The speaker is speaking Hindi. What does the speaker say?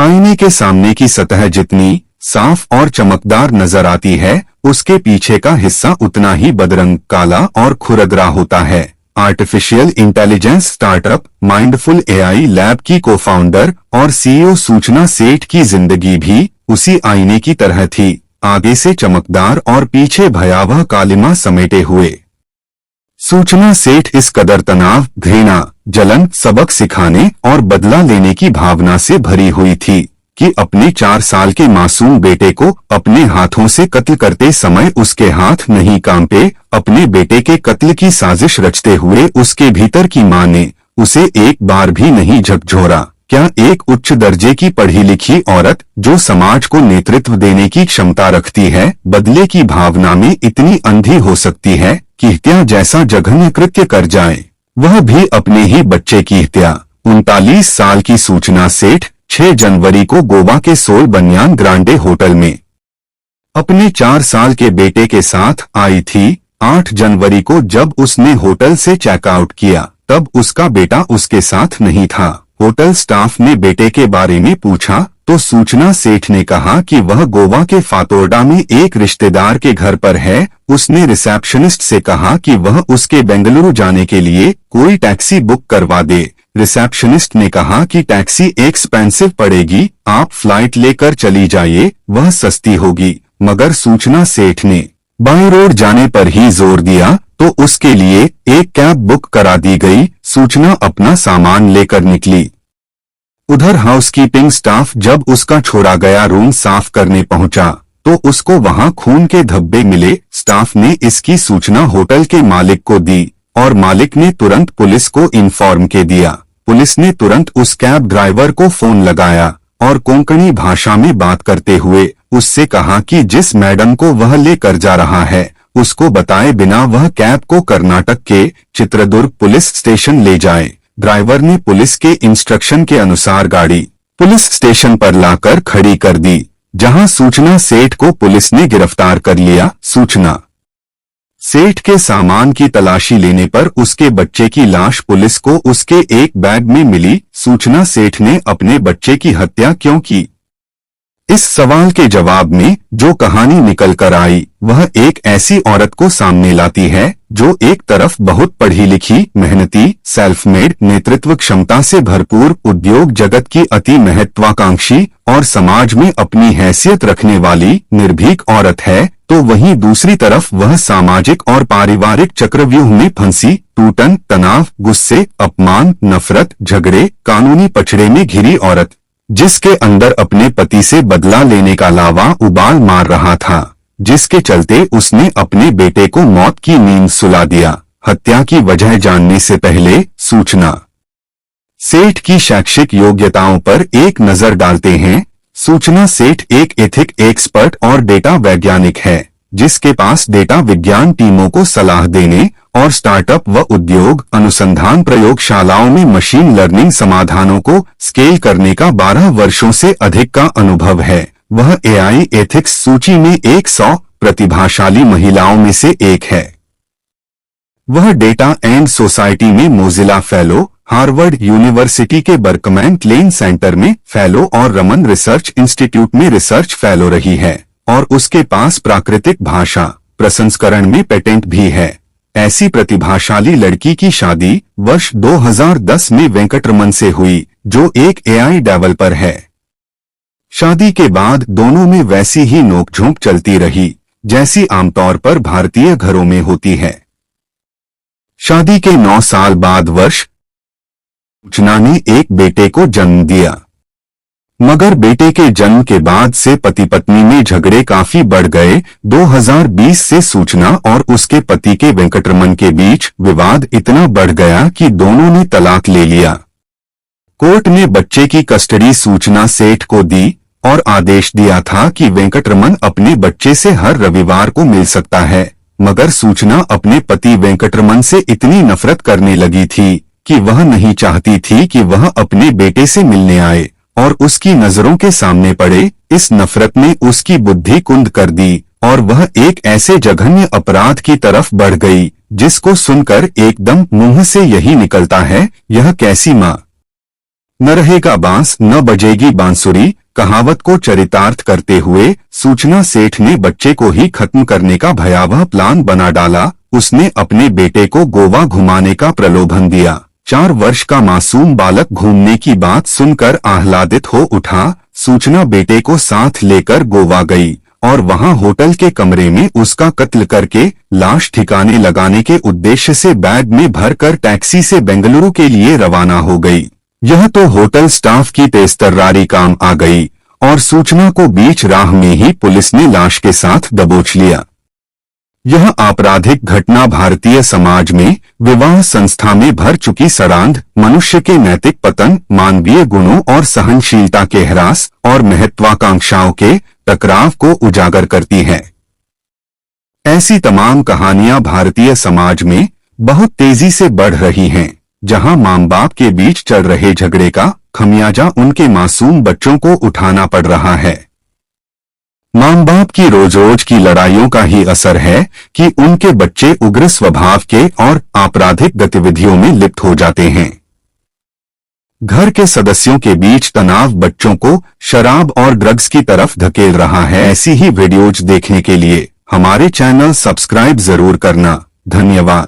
आईने के सामने की सतह जितनी साफ और चमकदार नजर आती है, उसके पीछे का हिस्सा उतना ही बदरंग, काला और खुरदरा होता है। Artificial intelligence startup mindful AI lab की को-फाउंडर और सीईओ सूचना सेठ की जिंदगी भी उसी आईने की तरह थी, आगे से चमकदार और पीछे भयावह कालिमा समेटे हुए। सूचना सेठ इस कदर तनाव, घृणा, जलन, सबक सिखाने और बदला लेने की भावना से भरी हुई थी कि अपने 4 साल के मासूम बेटे को अपने हाथों से कत्ल करते समय उसके हाथ नहीं कांपे। अपने बेटे के कत्ल की साजिश रचते हुए उसके भीतर की मां ने उसे एक बार भी नहीं झकझोरा। क्या एक उच्च दर्जे की पढ़ी लिखी औरत जो समाज को नेतृत्व देने की क्षमता रखती है, बदले की भावना में इतनी अंधी हो सकती है कि हत्या जैसा जघन्य कृत्य कर जाए, वह भी अपने ही बच्चे की हत्या। 39 साल की सूचना सेठ 6 जनवरी को गोवा के सोल बनियान ग्रांडे होटल में अपने 4 साल के बेटे के साथ आई थी। 8 जनवरी को जब उसने होटल से चेकआउट किया, तब उसका बेटा उसके साथ नहीं था। होटल स्टाफ ने बेटे के बारे में पूछा तो सूचना सेठ ने कहा कि वह गोवा के फातोरडा में एक रिश्तेदार के घर पर है। उसने रिसेप्शनिस्ट से कहा कि वह उसके बेंगलुरु जाने के लिए कोई टैक्सी बुक करवा दे। रिसेप्शनिस्ट ने कहा कि टैक्सी एक्सपेंसिव पड़ेगी, आप फ्लाइट लेकर चली जाइए, वह सस्ती होगी। मगर सूचना सेठ ने बाय रोड जाने पर ही जोर दिया तो उसके लिए एक कैब बुक करा दी गई। सूचना अपना सामान लेकर निकली। उधर हाउसकीपिंग स्टाफ जब उसका छोड़ा गया रूम साफ करने पहुंचा तो उसको वहां खून के धब्बे मिले। स्टाफ ने इसकी सूचना होटल के मालिक को दी और मालिक ने तुरंत पुलिस को इन्फॉर्म के दिया। पुलिस ने तुरंत उस कैब ड्राइवर को फोन लगाया और कोंकणी भाषा में बात करते हुए उससे कहा कि जिस मैडम को वह लेकर जा रहा है उसको बताए बिना वह कैब को कर्नाटक के चित्रदुर्ग पुलिस स्टेशन ले जाए। ड्राइवर ने पुलिस के इंस्ट्रक्शन के अनुसार गाड़ी पुलिस स्टेशन पर लाकर खड़ी कर दी, जहां सूचना सेठ को पुलिस ने गिरफ्तार कर लिया। सूचना सेठ के सामान की तलाशी लेने पर उसके बच्चे की लाश पुलिस को उसके एक बैग में मिली। सूचना सेठ ने अपने बच्चे की हत्या क्यों की? इस सवाल के जवाब में जो कहानी निकल कर आई वह एक ऐसी औरत को सामने लाती है जो एक तरफ बहुत पढ़ी लिखी, मेहनती, सेल्फ मेड, नेतृत्व क्षमता से भरपूर, उद्योग जगत की अति महत्वाकांक्षी और समाज में अपनी हैसियत रखने वाली निर्भीक औरत है, तो वहीं दूसरी तरफ वह सामाजिक और पारिवारिक चक्रव्यूह में फंसी, टूटन, तनाव, गुस्से, अपमान, नफरत, झगड़े, कानूनी पछड़े में घिरी औरत, जिसके अंदर अपने पति से बदला लेने का लावा उबाल मार रहा था, जिसके चलते उसने अपने बेटे को मौत की नींद सुला दिया। हत्या की वजह जानने से पहले सूचना सेठ की शैक्षिक योग्यताओं पर एक नजर डालते हैं। सूचना सेठ एक एथिक एक्सपर्ट और डेटा वैज्ञानिक है, जिसके पास डेटा विज्ञान टीमों को सलाह देने और स्टार्टअप व उद्योग अनुसंधान प्रयोगशालाओं में मशीन लर्निंग समाधानों को स्केल करने का 12 वर्षों से अधिक का अनुभव है। वह एआई एथिक्स सूची में 100 प्रतिभाशाली महिलाओं में से एक है। वह डेटा एंड सोसाइटी में मोजिला फेलो, हार्वर्ड यूनिवर्सिटी के बर्कमैन क्लेन सेंटर में फेलो और रमन रिसर्च इंस्टीट्यूट में रिसर्च फेलो रही है और उसके पास प्राकृतिक भाषा प्रसंस्करण में पेटेंट भी है। ऐसी प्रतिभाशाली लड़की की शादी वर्ष 2010 में वेंकटरमन से हुई, जो एक एआई डेवलपर है। शादी के बाद दोनों में वैसी ही नोकझोंक चलती रही जैसी आमतौर पर भारतीय घरों में होती है। शादी के 9 साल बाद वर्ष सूचना ने एक बेटे को जन्म दिया, मगर बेटे के जन्म के बाद से पति पत्नी में झगड़े काफी बढ़ गए। 2020 से सूचना और उसके पति के वेंकटरमन के बीच विवाद इतना बढ़ गया कि दोनों ने तलाक ले लिया। कोर्ट ने बच्चे की कस्टडी सूचना सेठ को दी और आदेश दिया था कि वेंकटरमन अपने बच्चे से हर रविवार को मिल सकता है, मगर सूचना अपने पति वेंकटरमन से इतनी नफरत करने लगी थी कि वह नहीं चाहती थी कि वह अपने बेटे से मिलने आए और उसकी नजरों के सामने पड़े। इस नफरत ने उसकी बुद्धि कुंद कर दी और वह एक ऐसे जघन्य अपराध की तरफ बढ़ गई जिसको सुनकर एकदम मुंह से यही निकलता है, यह कैसी माँ। न रहेगा बांस न बजेगी बांसुरी कहावत को चरितार्थ करते हुए सूचना सेठ ने बच्चे को ही खत्म करने का भयावह प्लान बना डाला। उसने अपने बेटे को गोवा घुमाने का प्रलोभन दिया। 4 वर्ष का मासूम बालक घूमने की बात सुनकर आह्लादित हो उठा। सूचना बेटे को साथ लेकर गोवा गई और वहां होटल के कमरे में उसका कत्ल करके लाश ठिकाने लगाने के उद्देश्य से बैग में भरकर टैक्सी से बेंगलुरु के लिए रवाना हो गई। यह तो होटल स्टाफ की तेजतर्रारी काम आ गई और सूचना को बीच राह में ही पुलिस ने लाश के साथ दबोच लिया। यह आपराधिक घटना भारतीय समाज में विवाह संस्था में भर चुकी सड़ांध, मनुष्य के नैतिक पतन, मानवीय गुणों और सहनशीलता के ह्रास और महत्वाकांक्षाओं के टकराव को उजागर करती है। ऐसी तमाम कहानियां भारतीय समाज में बहुत तेजी से बढ़ रही हैं, जहां माँ बाप के बीच चल रहे झगड़े का खमियाजा उनके मासूम बच्चों को उठाना पड़ रहा है। माँ बाप की रोज रोज की लड़ाइयों का ही असर है कि उनके बच्चे उग्र स्वभाव के और आपराधिक गतिविधियों में लिप्त हो जाते हैं। घर के सदस्यों के बीच तनाव बच्चों को शराब और ड्रग्स की तरफ धकेल रहा है। ऐसी ही वीडियोज देखने के लिए हमारे चैनल सब्सक्राइब जरूर करना। धन्यवाद।